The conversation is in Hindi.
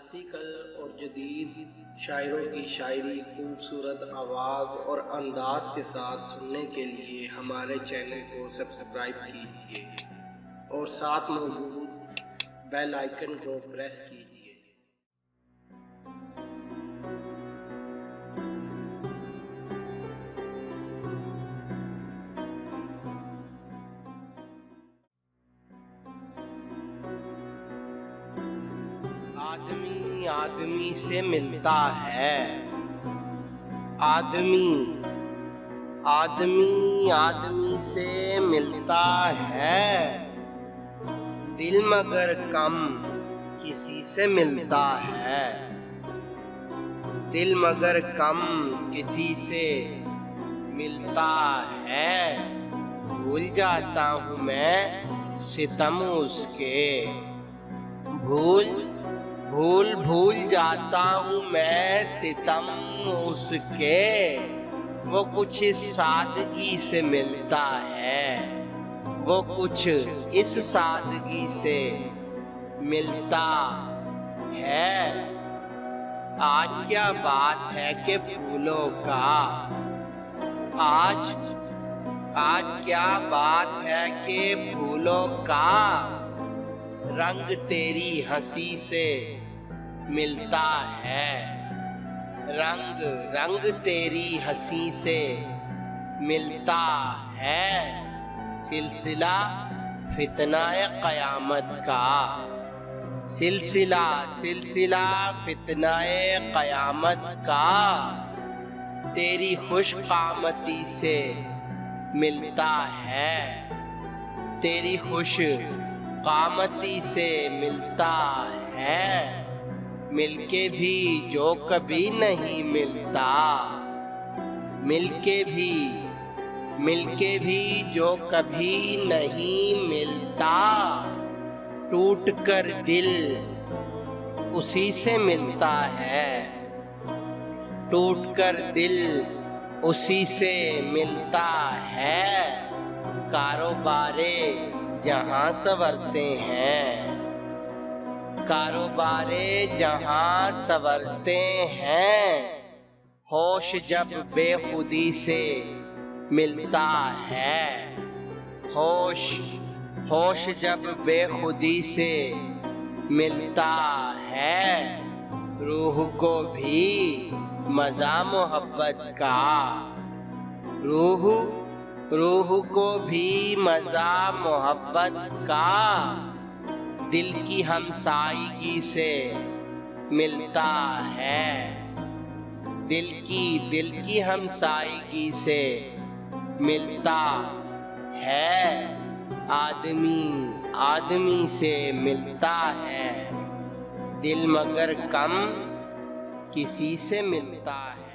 क्लासिकल और जदीद शायरों की शायरी खूबसूरत आवाज़ और अंदाज के साथ सुनने के लिए हमारे चैनल को सब्सक्राइब कीजिए और साथ मौजूद बेल आइकन को प्रेस कीजिए। आदमी आदमी से मिलता है, आदमी आदमी आदमी से मिलता है, दिल मगर कम किसी से मिलता है, दिल मगर कम किसी से मिलता है। भूल जाता हूँ मैं सितम उसके, भूल जाता हूँ मैं सितम उसके, वो कुछ इस सादगी से मिलता है, वो कुछ इस सादगी से मिलता है। आज क्या बात है कि फूलों का, आज क्या बात है कि फूलों का रंग तेरी हंसी से मिलता है, रंग तेरी हंसी से मिलता है। सिलसिला फितनाए क़यामत का, सिलसिला फितनाए क़यामत का तेरी खुशकामती से मिलता है, तेरी खुश कामती से मिलता है। मिलके भी जो कभी नहीं मिलता, मिलके भी जो कभी नहीं मिलता, टूट कर दिल उसी से मिलता है, टूट कर दिल उसी से मिलता है। कारोबारे जहाँ संवरते हैं, कारोबारे जहाँ संवरते हैं, होश जब बेखुदी से मिलता है, होश जब बेखुदी से मिलता है। रूह को भी मज़ा मोहब्बत का, रूह को भी मज़ा मोहब्बत का दिल की हमसायगी से मिलता है, दिल की हमसायगी से मिलता है। आदमी से मिलता है, दिल मगर कम किसी से मिलता है।